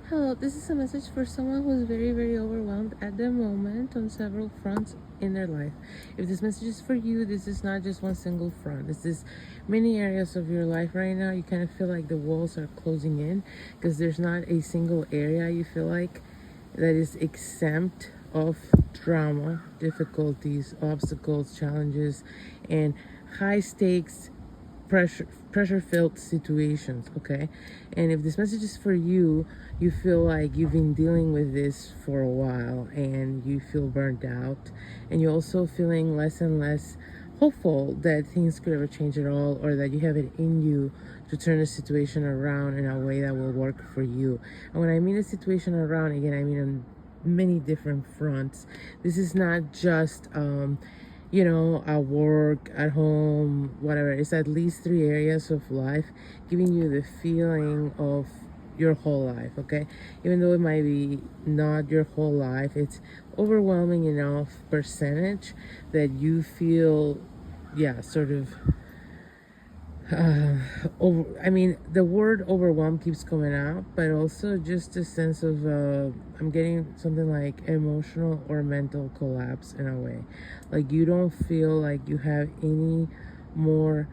Hello, this is a message for someone who's very, very overwhelmed at the moment on several fronts in their life. If this message is for you, this is not just one single front. This is many areas of your life right now. You kind of feel like the walls are closing in because there's not a single area you feel like that is exempt of drama, difficulties, obstacles, challenges, and high stakes pressure filled situations. Okay, and if this message is for you, you feel like you've been dealing with this for a while and you feel burnt out, and you're also feeling less and less hopeful that things could ever change at all, or that you have it in you to turn the situation around in a way that will work for you. And when I mean a situation around, again, I mean on many different fronts. This is not just at work, at home, whatever. It's at least 3 areas of life giving you the feeling of your whole life. Okay, even though it might be not your whole life, it's overwhelming enough percentage that you feel, yeah, sort of I mean, the word overwhelm keeps coming out, but also just a sense of I'm getting something like emotional or mental collapse in a way. Like you don't feel like you have any more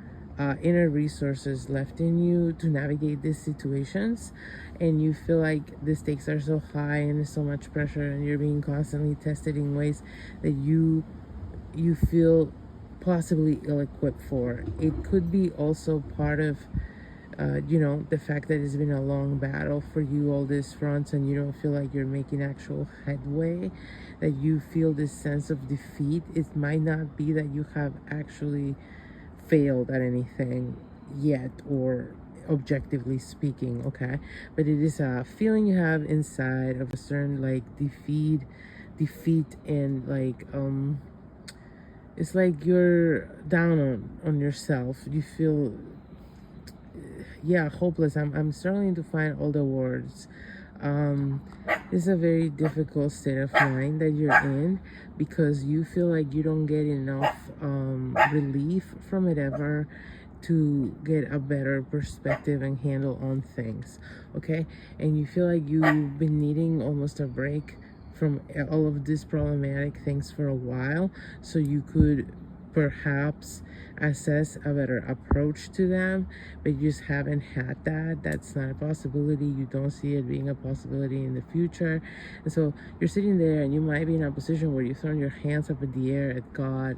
inner resources left in you to navigate these situations, and you feel like the stakes are so high and there's so much pressure, and you're being constantly tested in ways that you feel possibly ill-equipped for. It could be also part of the fact that it's been a long battle for you, all these fronts, and you don't feel like you're making actual headway, that you feel this sense of defeat. It might not be that you have actually failed at anything yet, or objectively speaking, okay, but it is a feeling you have inside of a certain like defeat and like it's like you're down on yourself. You feel, yeah, hopeless. I'm struggling to find all the words. It's a very difficult state of mind that you're in, because you feel like you don't get enough relief from it ever to get a better perspective and handle on things. Okay, and you feel like you've been needing almost a break from all of these problematic things for a while, so you could perhaps assess a better approach to them, but you just haven't had that. That's not a possibility. You don't see it being a possibility in the future. And so you're sitting there and you might be in a position where you've thrown your hands up in the air at God,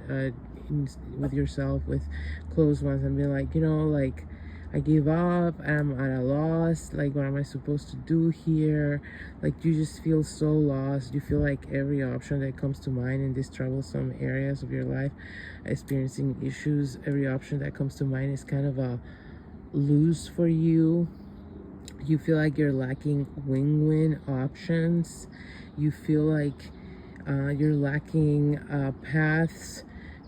with yourself, with close ones, and be like, like, I gave up, I'm at a loss, like what am I supposed to do here? Like you just feel so lost. You feel like every option that comes to mind in these troublesome areas of your life, experiencing issues, every option that comes to mind is kind of a lose for you. You feel like you're lacking win-win options. You feel like you're lacking paths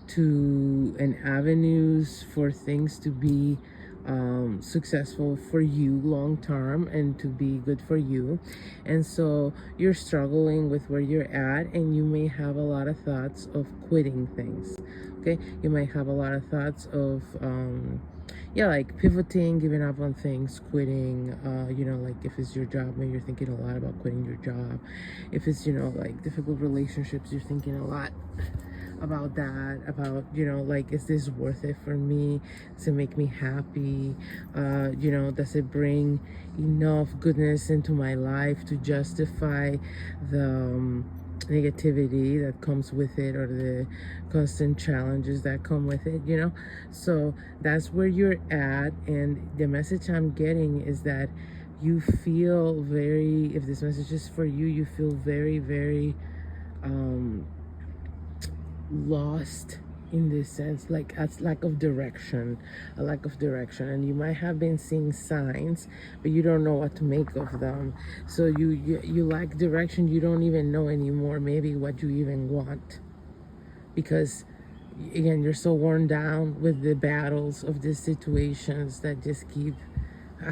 to and avenues for things to be successful for you long term and to be good for you. And so you're struggling with where you're at, and you may have a lot of thoughts of quitting things. Okay, you might have a lot of thoughts of like pivoting, giving up on things, quitting. Like if it's your job, maybe you're thinking a lot about quitting your job. If it's like difficult relationships, you're thinking a lot about that, about like, is this worth it for me? Does it make me happy? Does it bring enough goodness into my life to justify the negativity that comes with it, or the constant challenges that come with it? So that's where you're at, and the message I'm getting is that you feel very, if this message is for you, you feel very, very lost in this sense, like a lack of direction, and you might have been seeing signs, but you don't know what to make of them. So you lack direction. You don't even know anymore maybe what you even want, because again, you're so worn down with the battles of these situations that just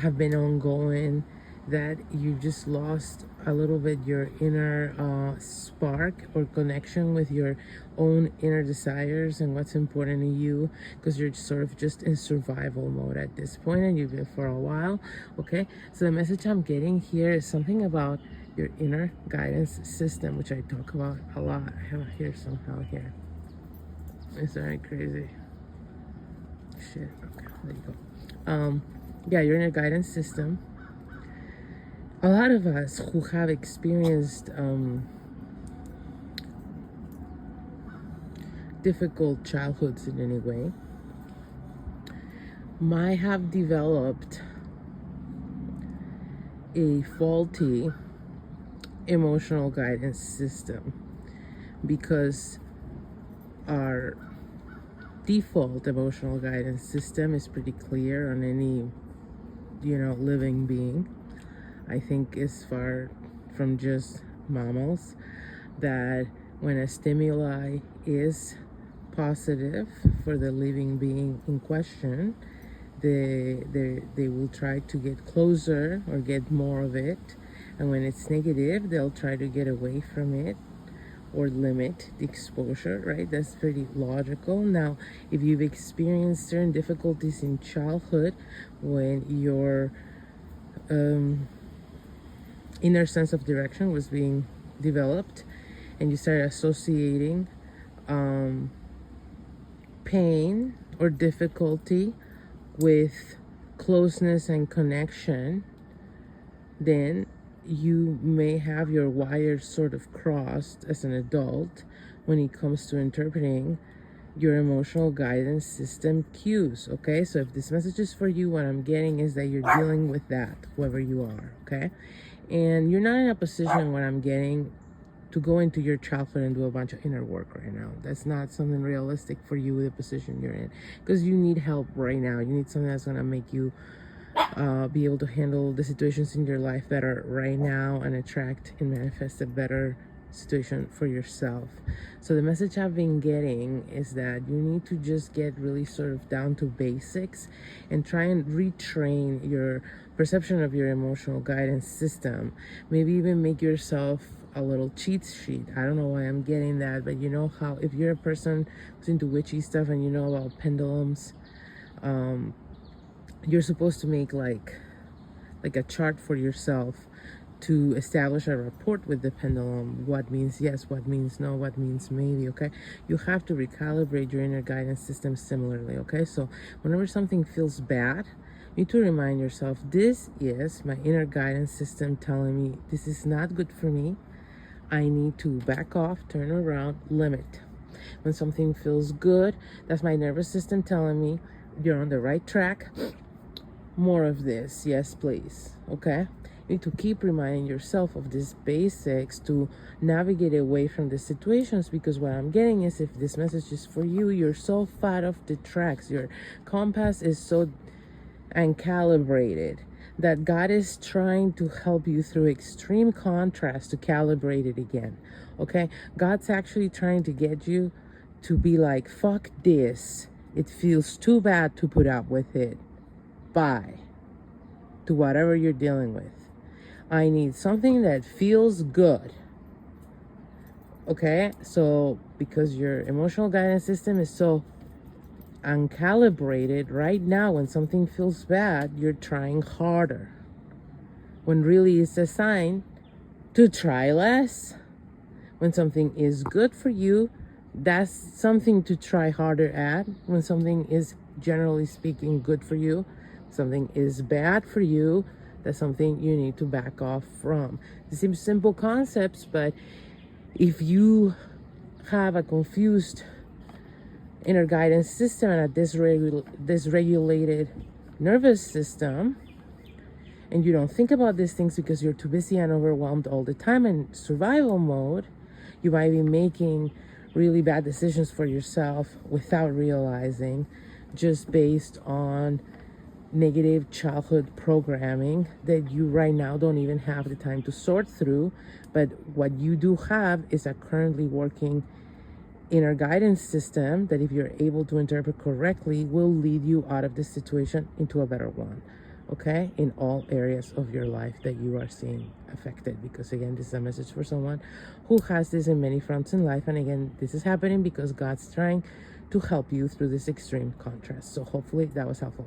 have been ongoing, that you just lost a little bit your inner spark or connection with your own inner desires and what's important to you, because you're sort of just in survival mode at this point, and you've been for a while. Okay, so the message I'm getting here is something about your inner guidance system, which I talk about a lot. I have it here somehow here. It's very crazy. Shit. Okay, there you go. Yeah, your inner guidance system. A lot of us who have experienced difficult childhoods in any way might have developed a faulty emotional guidance system, because our default emotional guidance system is pretty clear on any, living being. I think as far from just mammals, that when a stimuli is positive for the living being in question, they will try to get closer or get more of it, and when it's negative, they'll try to get away from it or limit the exposure, right? That's pretty logical. Now, if you've experienced certain difficulties in childhood when your inner sense of direction was being developed, and you started associating pain or difficulty with closeness and connection, then you may have your wires sort of crossed as an adult when it comes to interpreting your emotional guidance system cues. Okay, so if this message is for you, what I'm getting is that you're dealing with that, whoever you are. Okay, and you're not in a position, what I'm getting, to go into your childhood and do a bunch of inner work right now. That's not something realistic for you with the position you're in, because you need help right now. You need something that's going to make you be able to handle the situations in your life better right now and attract and manifest a better situation for yourself. So the message I've been getting is that you need to just get really sort of down to basics and try and retrain your perception of your emotional guidance system. Maybe even make yourself a little cheat sheet. I don't know why I'm getting that, but you know how if you're a person who's into witchy stuff and you know about pendulums, you're supposed to make like a chart for yourself to establish a rapport with the pendulum. What means yes, what means no, what means maybe. Okay, you have to recalibrate your inner guidance system similarly. Okay, so whenever something feels bad, you need to remind yourself, this is my inner guidance system telling me this is not good for me. I need to back off, turn around, limit. When something feels good, that's my nervous system telling me you're on the right track. More of this, yes please. Okay, you need to keep reminding yourself of these basics to navigate away from the situations, because what I'm getting is, if this message is for you, you're so fat off the tracks, your compass is so uncalibrated, that God is trying to help you through extreme contrast to calibrate it again. Okay, God's actually trying to get you to be like, fuck this, it feels too bad to put up with it. Bye to whatever you're dealing with. I need something that feels good. Okay, so because your emotional guidance system is so uncalibrated right now, when something feels bad, you're trying harder, when really it's a sign to try less. When something is good for you, that's something to try harder at. When something is, generally speaking, good for you, something is bad for you, that's something you need to back off from. It seems simple concepts, but if you have a confused inner guidance system and a dysregulated nervous system, and you don't think about these things because you're too busy and overwhelmed all the time in survival mode, you might be making really bad decisions for yourself without realizing, just based on negative childhood programming that you right now don't even have the time to sort through. But what you do have is a currently working inner guidance system that, if you're able to interpret correctly, will lead you out of this situation into a better one. okay, in all areas of your life that you are seeing affected. Because again, this is a message for someone who has this in many fronts in life. And again, this is happening because God's trying to help you through this extreme contrast. So hopefully that was helpful.